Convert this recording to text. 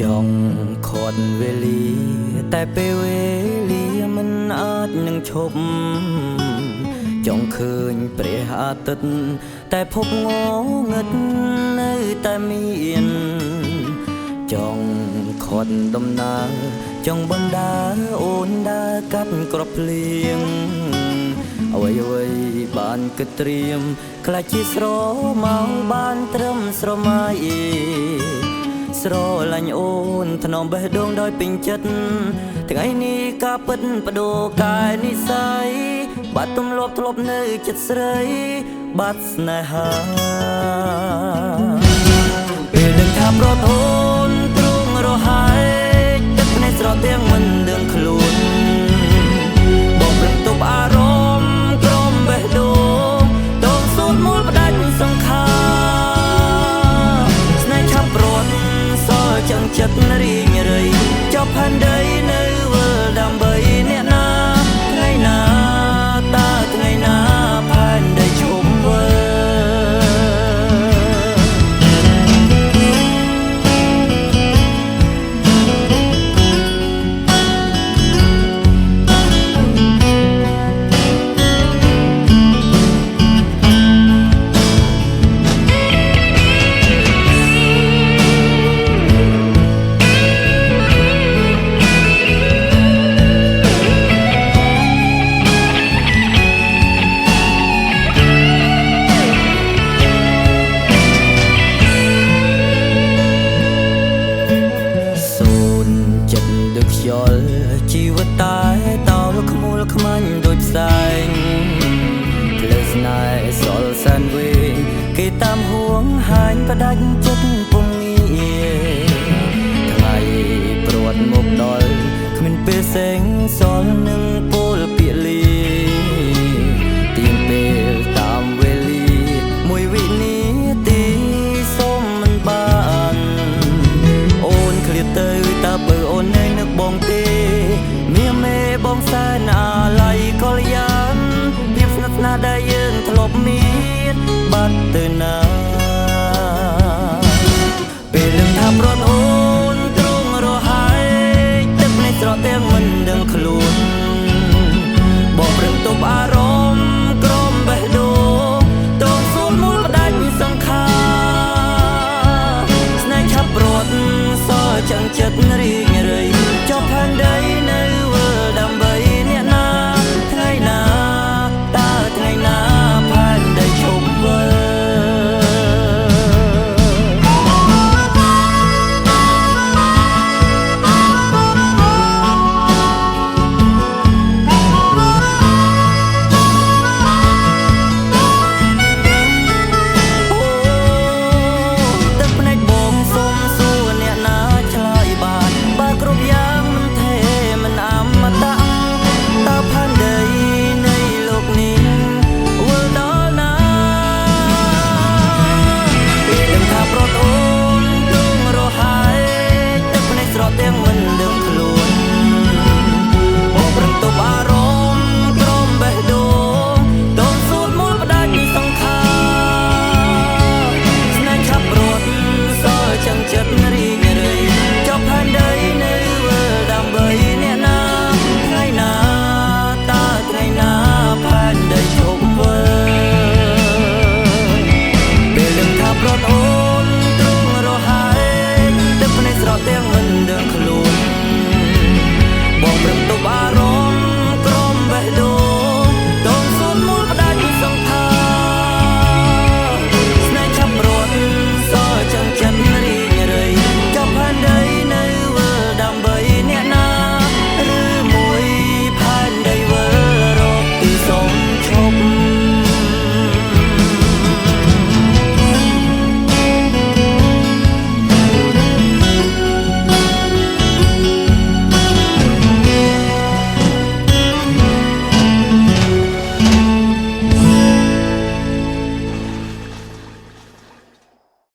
ចង់ខត់វេលាតែពេលវេលាមិនអាចនឹងឈប់ចង់ឃើញព្រះអាទិត្យតែភពងងឹតនៅតែមានចង់ខត់ដំណើរចង់បណ្ដាអូនដើរកាត់ក្របភ្លៀងអ្វីបានគិតត្រៀមខ្លាចជាស្រមកបានត្រឹមស្រមៃស្រឡាញ់អូនថ្នមបេះដូងដោយពេញចិត្តថ្ងៃនេះការពិតបដូរកាយនិស័យបាត់ទម្លាប់ធ្លាប់នៅចិត្តស្រីបាត់ស្នេហាពេលនឹងថាប្រទនទ្រង់រហែកទឹកភ្នែកស្រទទាំងមិនដឹងខ្លួនបងព្រឹងទប់អារម្មណ៍ក្រំបេះដូងតងសូនមូលផ្ដាច់សង្ខារស្នេហ៍ឆាប់ព្រាត់សល់ចឹងចិត្តរីងរៃចប់ផែនដីនៅវិលដើម្បីអ្នកណាថ្ងៃណាតើថ្ងៃណាផែនដីជុំវិលជីវិតតែតោលខ្មូលខ្មាញ់ដូចផ្សែងផ្លើស្នេហ៍សល់សែនវែងគេតាមហួងហាញផ្ដាច់ចិត្តពុំងាថ្ងៃព្រាត់មកដល់គ្មានពេលសេងសល់នឹងពលពាក្យលាទៀងពេលតាមវេលាមួយវិនាទីសុំមិនបានអូនឃ្លាតទៅតើបើអូននៅនឹកបងទេបងសែនអាឡ័យកលយានភាពស្និទ្ធស្នាលដែលយើងធ្លាប់មានបាត់ទៅណាពេលនឹងថាប្រត់អូនទ្រង់រហែកទឹកភ្នែកស្រក់ទាំងមិនដឹងខ្លួនបងព្រឹងទប់អារម្មណ៍ក្រំបេះដូងតងសូនមូលផ្ដាច់សង្ខារស្នេហ៍ឆាប់ព្រាត់សល់ចឹងចិត្តរីង